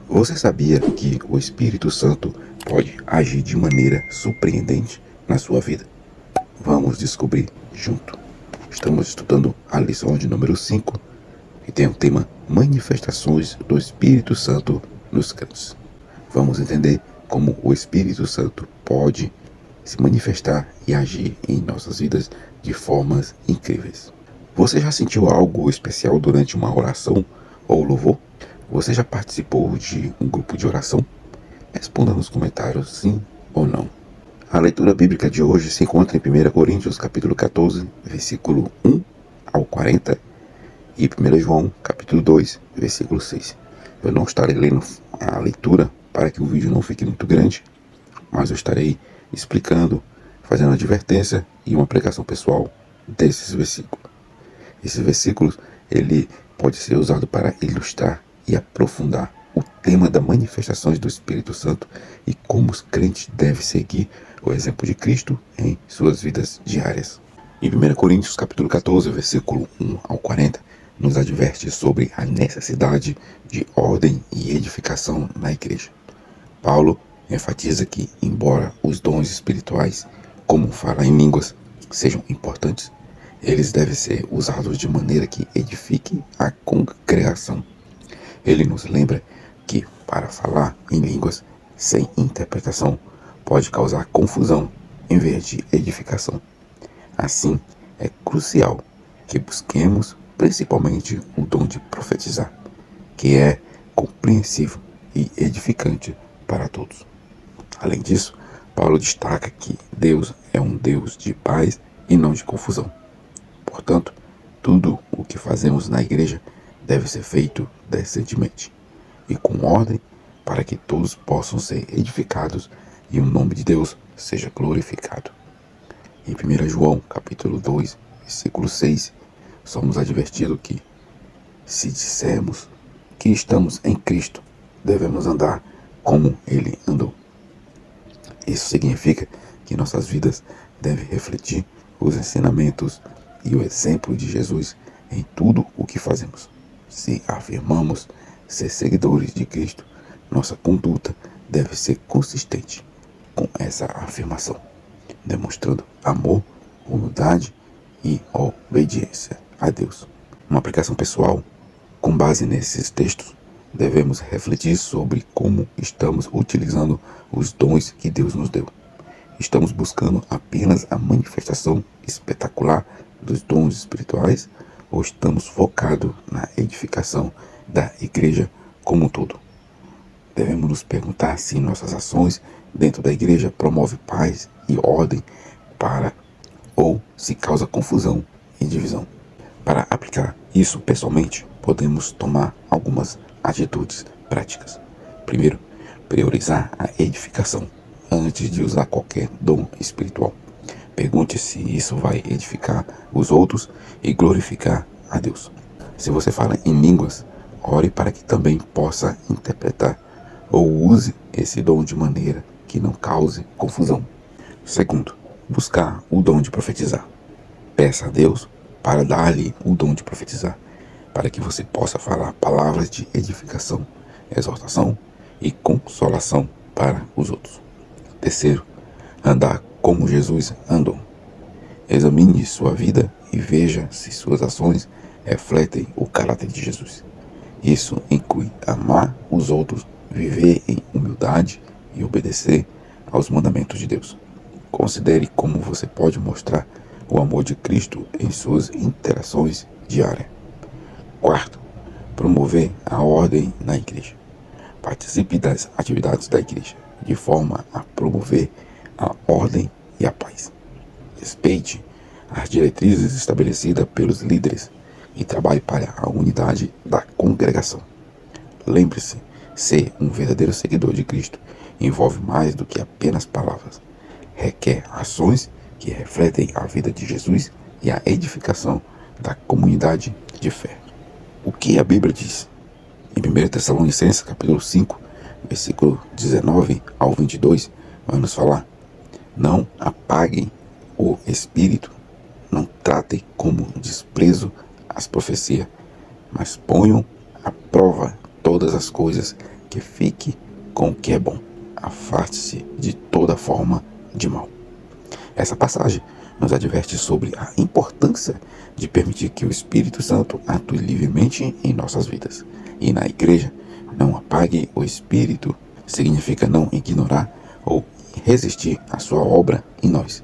Você sabia que o Espírito Santo pode agir de maneira surpreendente na sua vida? Vamos descobrir junto. Estamos estudando a lição de número 5 e tem o tema Manifestações do Espírito Santo nos crentes. Vamos entender como o Espírito Santo pode se manifestar e agir em nossas vidas de formas incríveis. Você já sentiu algo especial durante uma oração ou louvor? Você já participou de um grupo de oração? Responda nos comentários sim ou não. A leitura bíblica de hoje se encontra em 1 Coríntios capítulo 14, versículo 1 ao 40 e 1 João capítulo 2, versículo 6. Eu não estarei lendo a leitura para que o vídeo não fique muito grande, mas eu estarei explicando, fazendo advertência e uma pregação pessoal desses versículos. Esses versículos, ele pode ser usado para ilustrar e aprofundar o tema das manifestações do Espírito Santo e como os crentes devem seguir o exemplo de Cristo em suas vidas diárias. Em 1 Coríntios capítulo 14, versículo 1 ao 40, nos adverte sobre a necessidade de ordem e edificação na igreja. Paulo enfatiza que, embora os dons espirituais, como falar em línguas, sejam importantes, eles devem ser usados de maneira que edifique a congregação. Ele nos lembra que, para falar em línguas sem interpretação, pode causar confusão em vez de edificação. Assim, é crucial que busquemos principalmente o dom de profetizar, que é compreensível e edificante para todos. Além disso, Paulo destaca que Deus é um Deus de paz e não de confusão. Portanto, tudo o que fazemos na igreja deve ser feito decentemente e com ordem para que todos possam ser edificados e o nome de Deus seja glorificado. Em 1 João capítulo 2, versículo 6, somos advertidos que, se dissermos que estamos em Cristo, devemos andar como Ele andou. Isso significa que nossas vidas devem refletir os ensinamentos e o exemplo de Jesus em tudo o que fazemos. Se afirmamos ser seguidores de Cristo, nossa conduta deve ser consistente com essa afirmação, demonstrando amor, humildade e obediência a Deus. Uma aplicação pessoal, com base nesses textos, devemos refletir sobre como estamos utilizando os dons que Deus nos deu. Estamos buscando apenas a manifestação espetacular dos dons espirituais ou estamos focados na edificação da igreja como um todo? Devemos nos perguntar se nossas ações dentro da igreja promovem paz e ordem ou se causa confusão e divisão. Para aplicar isso pessoalmente, podemos tomar algumas atitudes práticas. Primeiro, priorizar a edificação antes de usar qualquer dom espiritual. Pergunte se isso vai edificar os outros e glorificar a Deus. Se você fala em línguas, ore para que também possa interpretar ou use esse dom de maneira que não cause confusão. Segundo, buscar o dom de profetizar. Peça a Deus para dar-lhe o dom de profetizar, para que você possa falar palavras de edificação, exortação e consolação para os outros. Terceiro, andar como Jesus andou. Examine sua vida e veja se suas ações refletem o caráter de Jesus. Isso inclui amar os outros, viver em humildade e obedecer aos mandamentos de Deus. Considere como você pode mostrar o amor de Cristo em suas interações diárias. Quarto, promover a ordem na igreja. Participe das atividades da igreja, de forma a promover a ordem e a paz. Respeite as diretrizes estabelecidas pelos líderes e trabalhe para a unidade da congregação. Lembre-se, ser um verdadeiro seguidor de Cristo envolve mais do que apenas palavras. Requer ações que refletem a vida de Jesus e a edificação da comunidade de fé. O que a Bíblia diz? Em 1 Tessalonicenses capítulo 5, versículo 19 ao 22, vai nos falar: não apaguem o espírito, não tratem como desprezo as profecias, mas ponham à prova todas as coisas que fique com o que é bom. Afaste-se de toda forma de mal. Essa passagem nos adverte sobre a importância de permitir que o Espírito Santo atue livremente em nossas vidas. E na igreja, não apague o Espírito significa não ignorar ou resistir à sua obra em nós.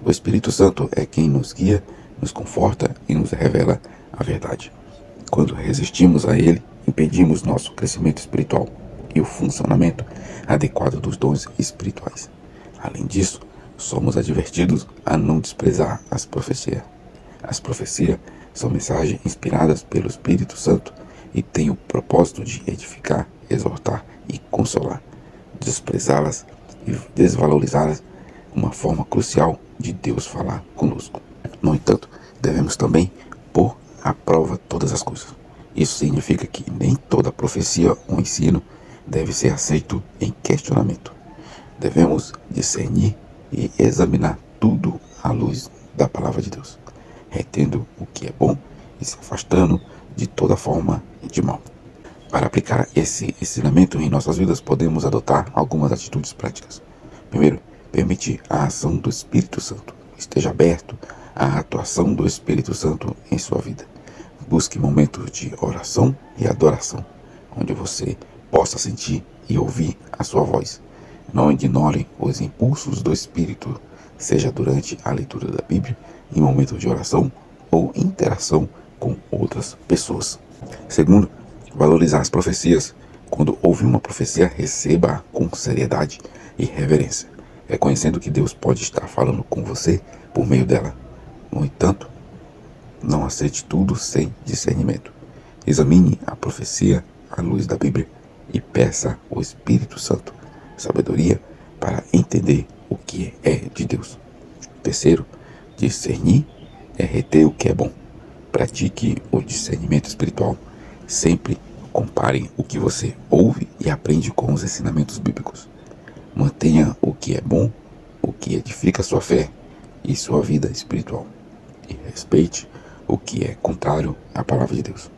O Espírito Santo é quem nos guia, nos conforta e nos revela a verdade. Quando resistimos a Ele, impedimos nosso crescimento espiritual e o funcionamento adequado dos dons espirituais. Além disso, somos advertidos a não desprezar as profecias. As profecias são mensagens inspiradas pelo Espírito Santo e têm o propósito de edificar, exortar e consolar. Desprezá-las e desvalorizá-las é uma forma crucial de Deus falar conosco. No entanto, devemos também pôr à prova todas as coisas. Isso significa que nem toda profecia ou ensino deve ser aceito em questionamento. Devemos discernir e examinar tudo à luz da palavra de Deus, retendo o que é bom e se afastando de toda forma de mal. Para aplicar esse ensinamento em nossas vidas, podemos adotar algumas atitudes práticas. Primeiro, permitir a ação do Espírito Santo. Esteja aberto à atuação do Espírito Santo em sua vida. Busque momentos de oração e adoração, onde você possa sentir e ouvir a sua voz. Não ignore os impulsos do Espírito, seja durante a leitura da Bíblia, em momentos de oração ou interação com outras pessoas. Segundo, valorizar as profecias. Quando ouvir uma profecia, receba-a com seriedade e reverência, reconhecendo que Deus pode estar falando com você por meio dela. No entanto, não aceite tudo sem discernimento. Examine a profecia à luz da Bíblia e peça ao Espírito Santo sabedoria para entender o que é de Deus. Terceiro, discernir é reter o que é bom. Pratique o discernimento espiritual. Sempre compare o que você ouve e aprende com os ensinamentos bíblicos. Mantenha o que é bom, o que edifica sua fé e sua vida espiritual. E respeite o que é contrário à palavra de Deus.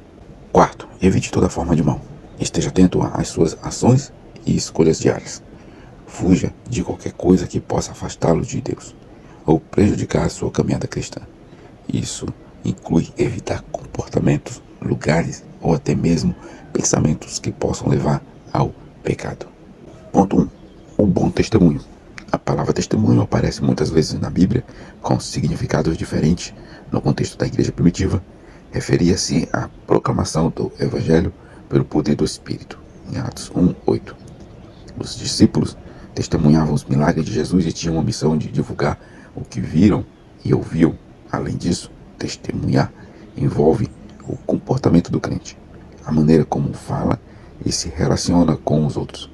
Quarto, evite toda forma de mal. Esteja atento às suas ações e escolhas diárias. Fuja de qualquer coisa que possa afastá-lo de Deus ou prejudicar a sua caminhada cristã. Isso inclui evitar comportamentos, lugares ou até mesmo pensamentos que possam levar ao pecado. Ponto 1. O bom testemunho. A palavra testemunho aparece muitas vezes na Bíblia com significados diferentes. No contexto da igreja primitiva, referia-se à proclamação do Evangelho pelo poder do Espírito, em Atos 1:8. Os discípulos testemunhavam os milagres de Jesus e tinham a missão de divulgar o que viram e ouviam. Além disso, testemunhar envolve o comportamento do crente, a maneira como fala e se relaciona com os outros.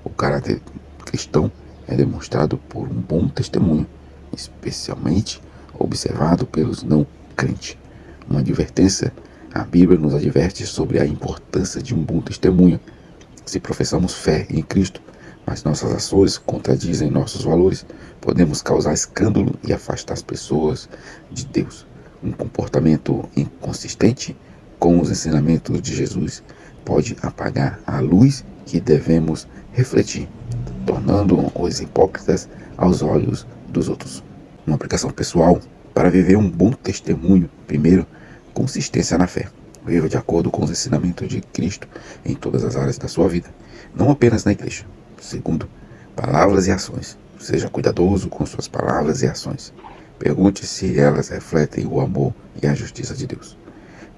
O caráter cristão é demonstrado por um bom testemunho, especialmente observado pelos não crentes. Uma advertência: a Bíblia nos adverte sobre a importância de um bom testemunho. Se professamos fé em Cristo, mas nossas ações contradizem nossos valores, podemos causar escândalo e afastar as pessoas de Deus. Um comportamento inconsistente com os ensinamentos de Jesus pode apagar a luz que devemos refletir, tornando-os hipócritas aos olhos dos outros. Uma aplicação pessoal: para viver um bom testemunho, primeiro, consistência na fé. Viva de acordo com os ensinamentos de Cristo em todas as áreas da sua vida, não apenas na igreja. Segundo, palavras e ações. Seja cuidadoso com suas palavras e ações. Pergunte se elas refletem o amor e a justiça de Deus.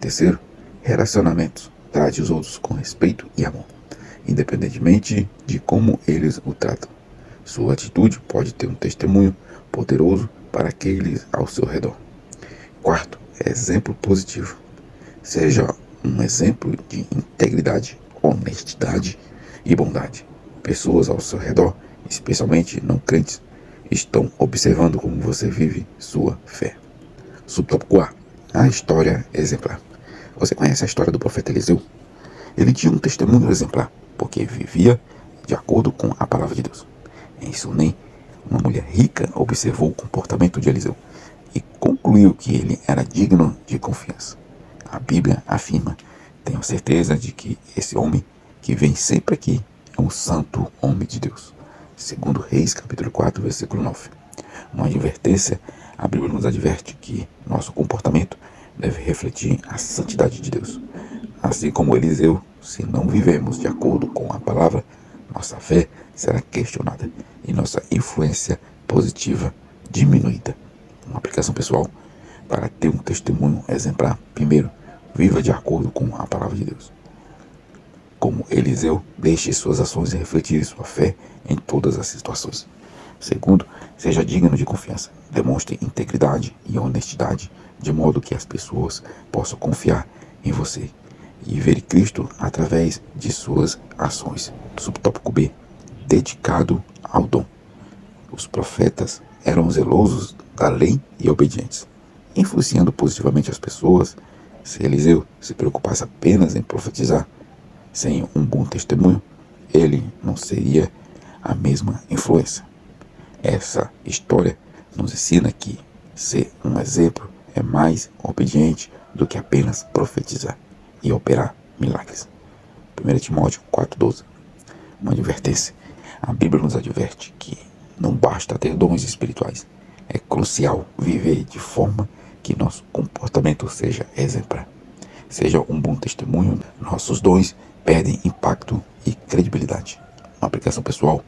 Terceiro, relacionamentos. Trate os outros com respeito e amor, independentemente de como eles o tratam. Sua atitude pode ter um testemunho poderoso para aqueles ao seu redor. Quarto, exemplo positivo. Seja um exemplo de integridade, honestidade e bondade. Pessoas ao seu redor, especialmente não crentes, estão observando como você vive sua fé. Subtópico A. A história exemplar. Você conhece a história do profeta Eliseu? Ele tinha um testemunho exemplar, porque vivia de acordo com a palavra de Deus. Em Sunem, uma mulher rica observou o comportamento de Eliseu e concluiu que ele era digno de confiança. A Bíblia afirma: tenho certeza de que esse homem que vem sempre aqui é um santo homem de Deus. Segundo Reis, capítulo 4, versículo 9. Uma advertência, a Bíblia nos adverte que nosso comportamento deve refletir a santidade de Deus. Assim como Eliseu, se não vivemos de acordo com a palavra, nossa fé será questionada e nossa influência positiva diminuída. Uma aplicação pessoal: para ter um testemunho exemplar, primeiro, viva de acordo com a palavra de Deus. Como Eliseu, deixe suas ações refletirem sua fé em todas as situações. Segundo, seja digno de confiança. Demonstre integridade e honestidade, de modo que as pessoas possam confiar em você e ver Cristo através de suas ações. Subtópico B: dedicado ao dom. Os profetas eram zelosos da lei e obedientes, influenciando positivamente as pessoas. Se Eliseu se preocupasse apenas em profetizar, sem um bom testemunho, ele não seria a mesma influência. Essa história nos ensina que ser um exemplo é mais obediente do que apenas profetizar e operar milagres. 1 Timóteo 4,12. Uma advertência. A Bíblia nos adverte que não basta ter dons espirituais. É crucial viver de forma que nosso comportamento seja exemplar. Seja um bom testemunho, nossos dons perdem impacto e credibilidade. Uma aplicação pessoal: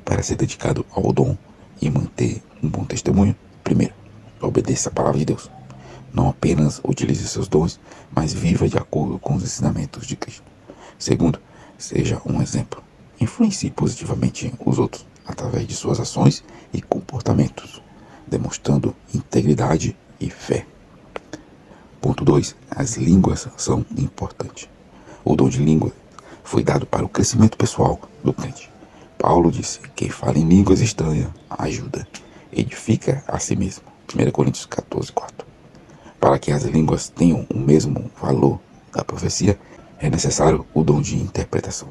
para ser dedicado ao dom e manter um bom testemunho, primeiro, obedeça a palavra de Deus. Não apenas utilize seus dons, mas viva de acordo com os ensinamentos de Cristo. Segundo, seja um exemplo. Influencie positivamente os outros através de suas ações e comportamentos, demonstrando integridade e fé. Ponto 2. As línguas são importantes. O dom de língua foi dado para o crescimento pessoal do crente. Paulo disse: quem fala em línguas estranhas ajuda, edifica a si mesmo. 1 Coríntios 14,4. Para que as línguas tenham o mesmo valor da profecia, é necessário o dom de interpretação,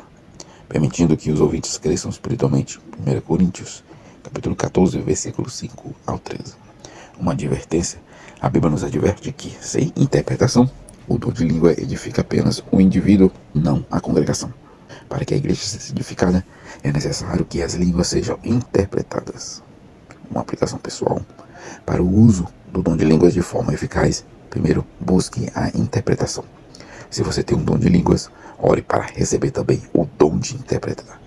permitindo que os ouvintes cresçam espiritualmente. 1 Coríntios capítulo 14, versículos 5 ao 13. Uma advertência: a Bíblia nos adverte que, sem interpretação, o dom de língua edifica apenas o indivíduo, não a congregação. Para que a igreja seja edificada, é necessário que as línguas sejam interpretadas. Uma aplicação pessoal: para o uso do dom de línguas de forma eficaz, primeiro, busque a interpretação. Se você tem um dom de línguas, ore para receber também o dom de interpretar,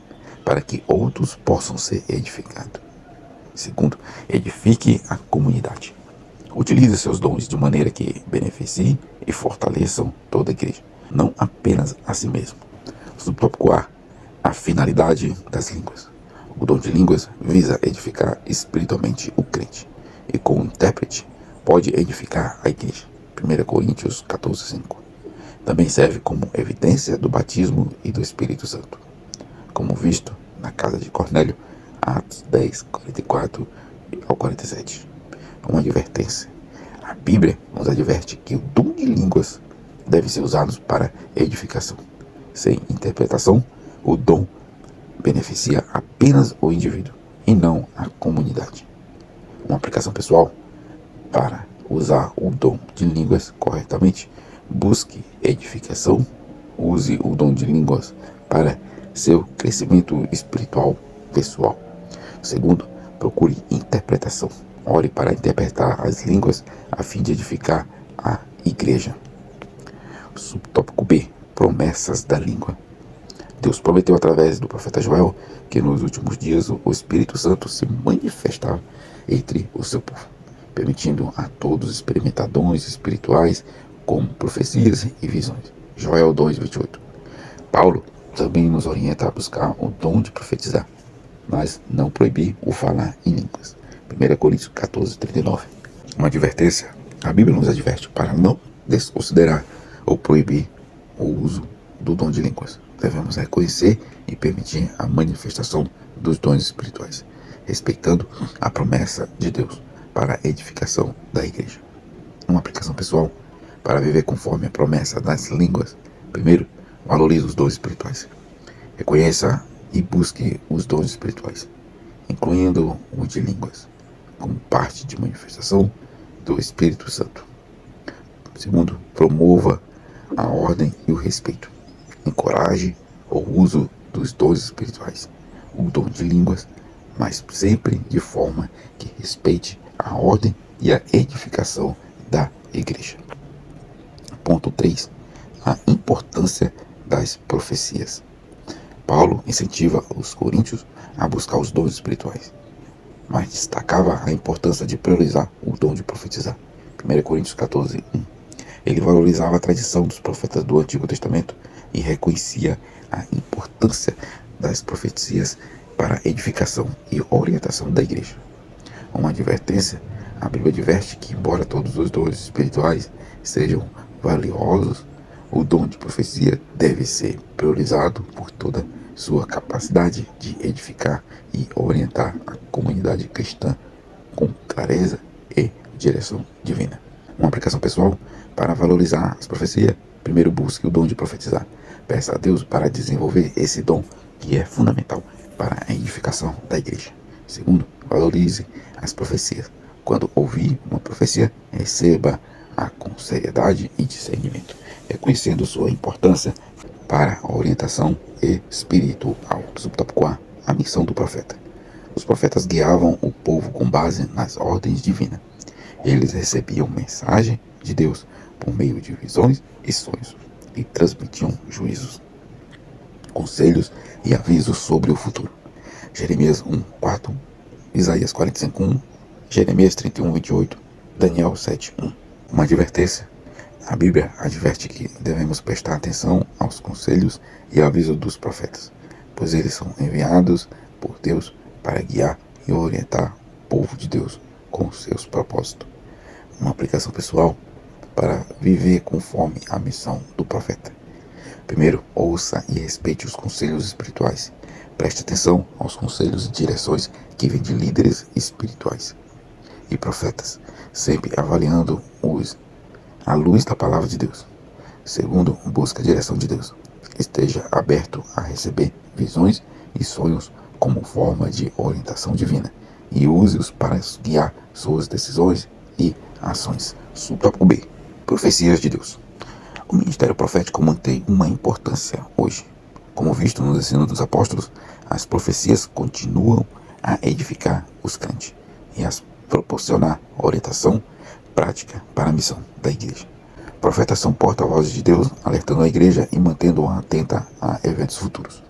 para que outros possam ser edificados. Segundo, edifique a comunidade. Utilize seus dons de maneira que beneficiem e fortaleçam toda a igreja, não apenas a si mesmo. Subtópico A: a finalidade das línguas. O dom de línguas visa edificar espiritualmente o crente, e com o intérprete pode edificar a igreja. 1 Coríntios 14,5. Também serve como evidência do batismo e do Espírito Santo, como visto na casa de Cornélio, Atos 10, 44 ao 47. Uma advertência: a Bíblia nos adverte que o dom de línguas deve ser usado para edificação. Sem interpretação, o dom beneficia apenas o indivíduo e não a comunidade. Uma aplicação pessoal: para usar o dom de línguas corretamente, busque edificação, use o dom de línguas para seu crescimento espiritual pessoal. Segundo, procure interpretação. Ore para interpretar as línguas a fim de edificar a igreja. Subtópico B: promessas da língua. Deus prometeu através do profeta Joel que nos últimos dias o Espírito Santo se manifestava entre o seu povo, permitindo a todos experimentar dons espirituais como profecias e visões. Joel 2:28. Paulo também nos orienta a buscar o dom de profetizar, mas não proibir o falar em línguas. 1 Coríntios 14:39. Uma advertência: a Bíblia nos adverte para não desconsiderar ou proibir o uso do dom de línguas. Devemos reconhecer e permitir a manifestação dos dons espirituais, respeitando a promessa de Deus para a edificação da igreja. Uma aplicação pessoal: para viver conforme a promessa das línguas, primeiro, valorize os dons espirituais. Reconheça e busque os dons espirituais, incluindo o de línguas, como parte de manifestação do Espírito Santo. Segundo, promova a ordem e o respeito. Encoraje ou uso dos dons espirituais, o dom de línguas, mas sempre de forma que respeite a ordem e a edificação da igreja. Ponto 3. A importância das profecias. Paulo incentiva os coríntios a buscar os dons espirituais, mas destacava a importância de priorizar o dom de profetizar. 1 Coríntios 14, 1. Ele valorizava a tradição dos profetas do Antigo Testamento e reconhecia a importância das profecias para a edificação e orientação da igreja. Uma advertência: a Bíblia adverte que, embora todos os dons espirituais sejam valiosos, o dom de profecia deve ser priorizado por toda sua capacidade de edificar e orientar a comunidade cristã com clareza e direção divina. Uma aplicação pessoal: para valorizar as profecias, primeiro busque o dom de profetizar. Peça a Deus para desenvolver esse dom, que é fundamental para a edificação da igreja. Segundo, valorize as profecias. Quando ouvir uma profecia, receba-a com seriedade e discernimento, reconhecendo sua importância para a orientação espiritual. Subtópico A. A missão do profeta. Os profetas guiavam o povo com base nas ordens divinas. Eles recebiam mensagem de Deus por meio de visões e sonhos e transmitiam juízos, conselhos e avisos sobre o futuro. Jeremias 1:4, Isaías 45:1, Jeremias 31:28, Daniel 7:1. Uma advertência: a Bíblia adverte que devemos prestar atenção aos conselhos e avisos dos profetas, pois eles são enviados por Deus para guiar e orientar o povo de Deus com seus propósitos. Uma aplicação pessoal: para viver conforme a missão do profeta. Primeiro, ouça e respeite os conselhos espirituais. Preste atenção aos conselhos e direções que vêm de líderes espirituais e profetas, sempre avaliando-os à luz da palavra de Deus. Segundo, busque a direção de Deus. Esteja aberto a receber visões e sonhos como forma de orientação divina e use-os para guiar suas decisões e ações. Subtópico B. Profecias de Deus. O ministério profético mantém uma importância hoje. Como visto nos ensinos dos apóstolos, as profecias continuam a edificar os crentes e a proporcionar orientação prática para a missão da igreja. Profetas são porta-vozes de Deus, alertando a igreja e mantendo-a atenta a eventos futuros.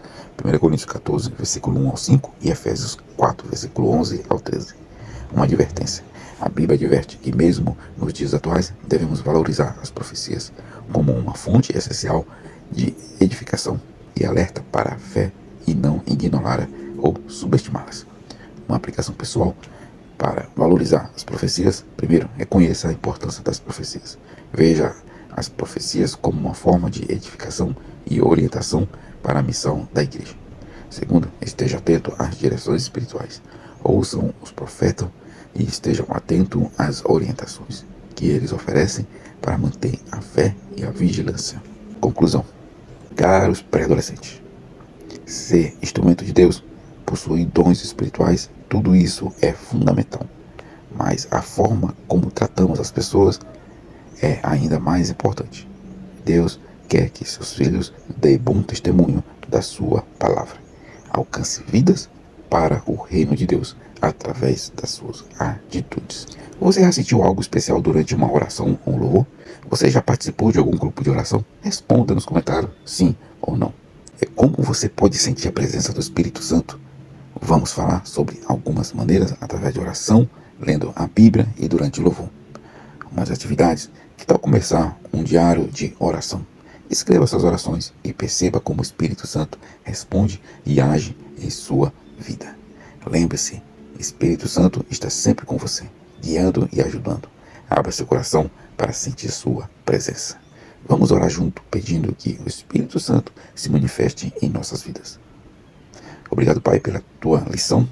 1 Coríntios 14, versículo 1 ao 5 e Efésios 4, versículo 11 ao 13. Uma advertência: a Bíblia adverte que mesmo nos dias atuais devemos valorizar as profecias como uma fonte essencial de edificação e alerta para a fé e não ignorá-las ou subestimá-las. Uma aplicação pessoal: para valorizar as profecias, primeiro, reconheça a importância das profecias. Veja as profecias como uma forma de edificação e orientação para a missão da igreja. Segundo, esteja atento às direções espirituais. Ouçam os profetas e estejam atentos às orientações que eles oferecem para manter a fé e a vigilância. Conclusão. Caros pré-adolescentes, ser instrumento de Deus, possuir dons espirituais, tudo isso é fundamental. Mas a forma como tratamos as pessoas é ainda mais importante. Deus quer que seus filhos deem bom testemunho da sua palavra. Alcance vidas para o reino de Deus através das suas atitudes. Você já sentiu algo especial durante uma oração ou louvor? Você já participou de algum grupo de oração? Responda nos comentários, sim ou não. É como você pode sentir a presença do Espírito Santo? Vamos falar sobre algumas maneiras através de oração, lendo a Bíblia e durante o louvor. Umas atividades: que tal começar um diário de oração? Escreva suas orações e perceba como o Espírito Santo responde e age em sua vida. Lembre-se, o Espírito Santo está sempre com você, guiando e ajudando. Abra seu coração para sentir sua presença. Vamos orar junto, pedindo que o Espírito Santo se manifeste em nossas vidas. Obrigado, Pai, pela tua lição,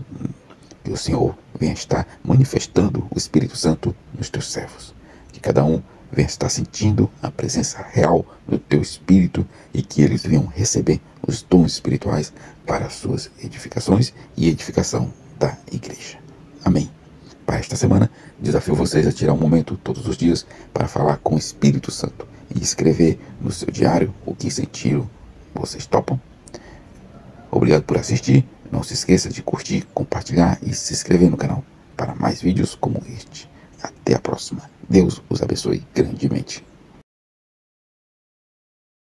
que o Senhor venha estar manifestando o Espírito Santo nos teus servos. Que cada um venha estar sentindo a presença real do teu Espírito e que eles venham receber os dons espirituais para as suas edificações e edificação da igreja. Amém. Para esta semana, desafio vocês a tirar um momento todos os dias para falar com o Espírito Santo e escrever no seu diário o que sentiram. Vocês topam? Obrigado por assistir. Não se esqueça de curtir, compartilhar e se inscrever no canal para mais vídeos como este. Até a próxima. Deus os abençoe grandemente.